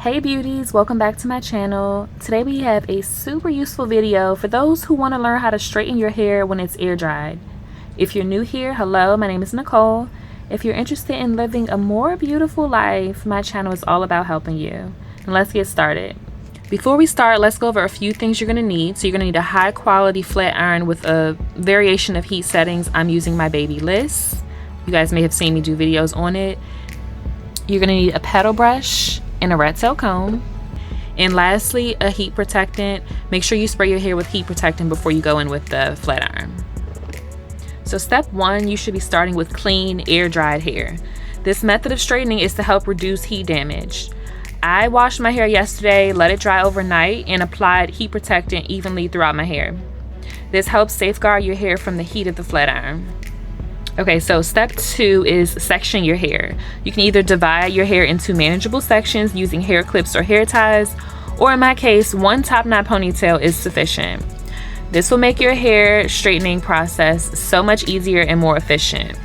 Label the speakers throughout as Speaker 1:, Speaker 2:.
Speaker 1: Hey beauties, welcome back to my channel. Today we have a super useful video for those who want to learn how to straighten your hair when it's air dried. If you're new here, hello, my name is Nicole. If you're interested in living a more beautiful life, my channel is all about helping you. And let's get started. Before we start, let's go over a few things you're going to need. So you're going to need a high quality flat iron with a variation of heat settings. I'm using my Babyliss. You guys may have seen me do videos on it. You're going to need a pedal brush and a rat tail comb, and lastly a heat protectant. Make sure you spray your hair with heat protectant before you go in with the flat iron. So step 1, you should be starting with clean air dried hair. This method of straightening is to help reduce heat damage. I washed my hair yesterday, let it dry overnight, and applied heat protectant evenly throughout my hair. This helps safeguard your hair from the heat of the flat iron. Okay, so step 2 is section your hair. You can either divide your hair into manageable sections using hair clips or hair ties, or in my case, one top knot ponytail is sufficient. This will make your hair straightening process so much easier and more efficient.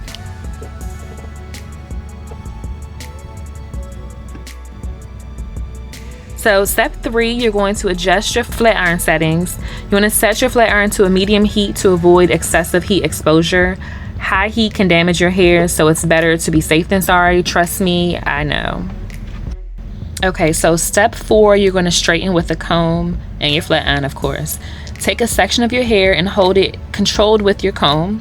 Speaker 1: So step 3, you're going to adjust your flat iron settings. You want to set your flat iron to a medium heat to avoid excessive heat exposure. High heat can damage your hair, so it's better to be safe than sorry. Trust me, I know. Okay, so step 4, you're going to straighten with a comb and your flat iron, of course. Take a section of your hair and hold it controlled with your comb.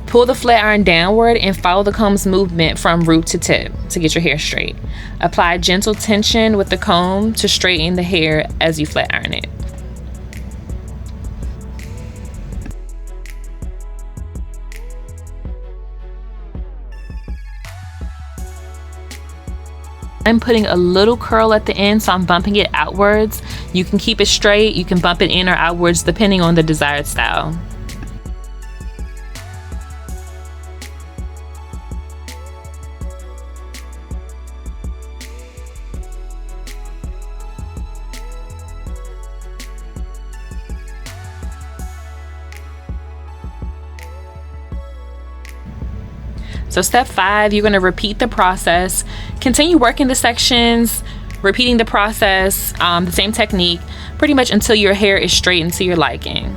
Speaker 1: Pull the flat iron downward and follow the comb's movement from root to tip to get your hair straight. Apply gentle tension with the comb to straighten the hair as you flat iron it. I'm putting a little curl at the end, so I'm bumping it outwards. You can keep it straight, you can bump it in or outwards depending on the desired style. So step 5, you're going to repeat the process. Continue working the sections, repeating the process, the same technique, pretty much until your hair is straightened to your liking.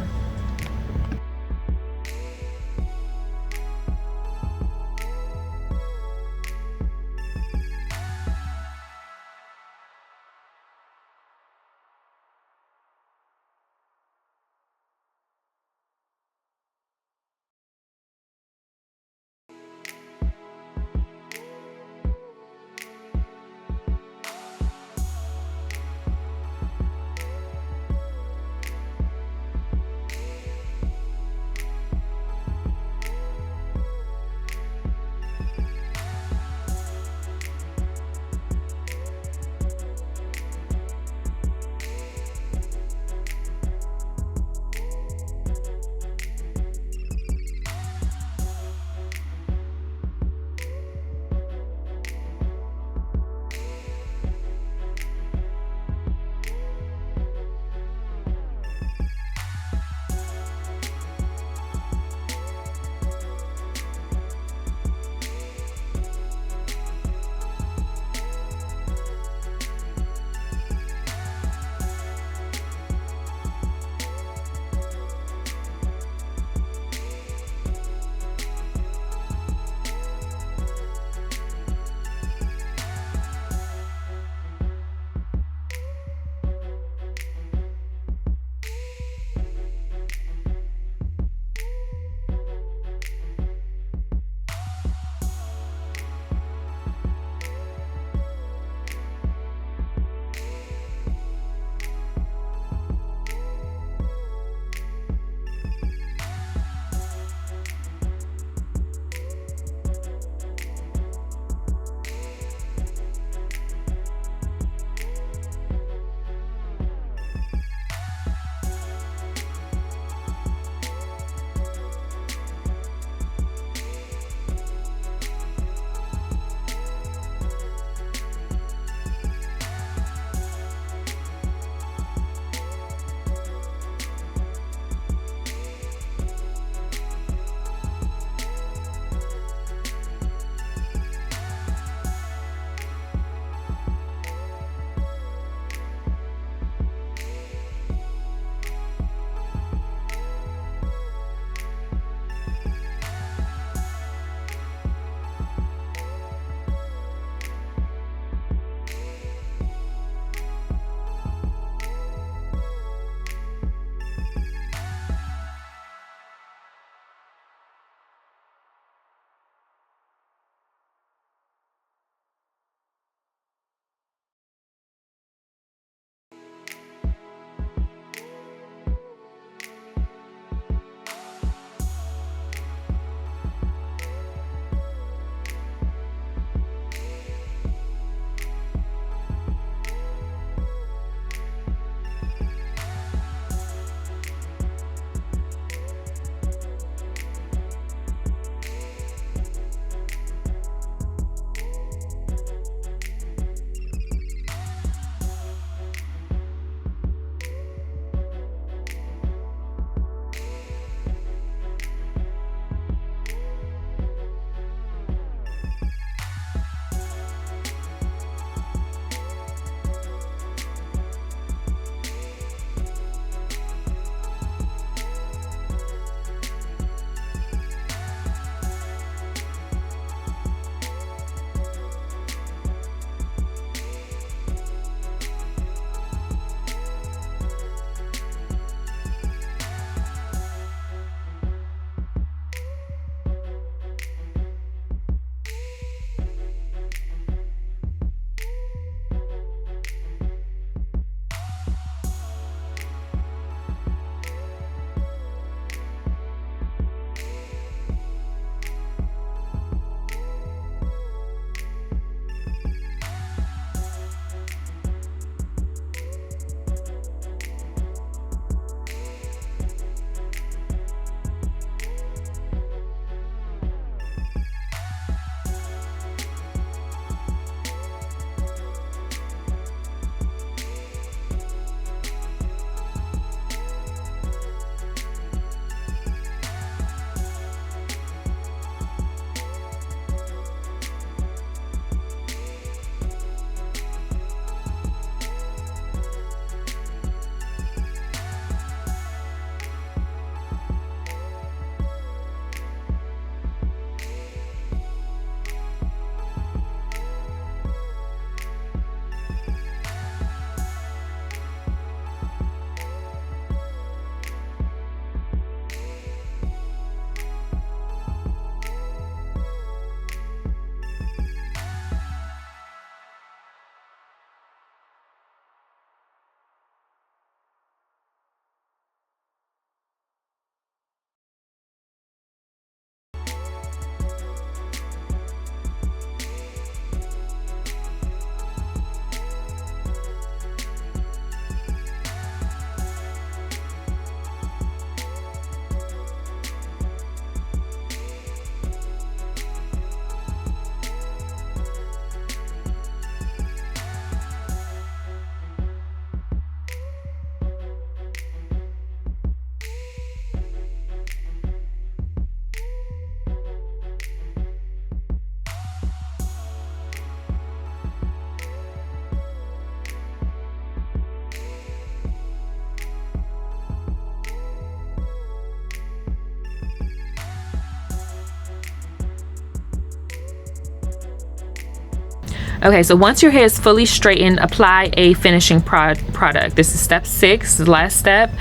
Speaker 1: Okay, so once your hair is fully straightened, apply a finishing product. This is step 6, the last step.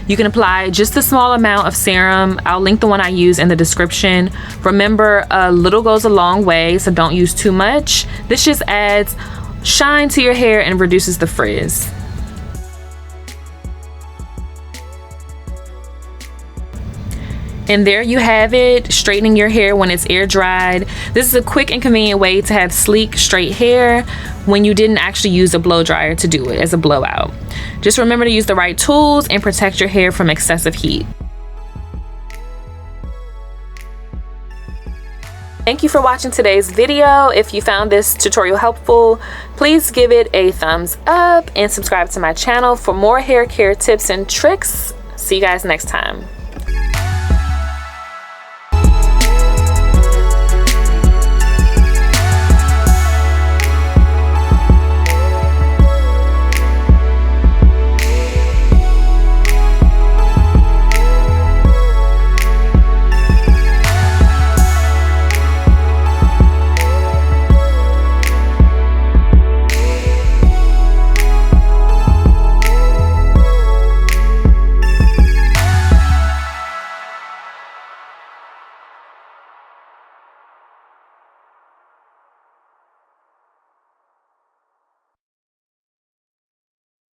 Speaker 1: You can apply just a small amount of serum. I'll link the one I use in the description. Remember, a little goes a long way, so don't use too much. This just adds shine to your hair and reduces the frizz. And there you have it, straightening your hair when it's air dried. This is a quick and convenient way to have sleek, straight hair when you didn't actually use a blow dryer to do it as a blowout. Just remember to use the right tools and protect your hair from excessive heat. Thank you for watching today's video. If you found this tutorial helpful, please give it a thumbs up and subscribe to my channel for more hair care tips and tricks. See you guys next time.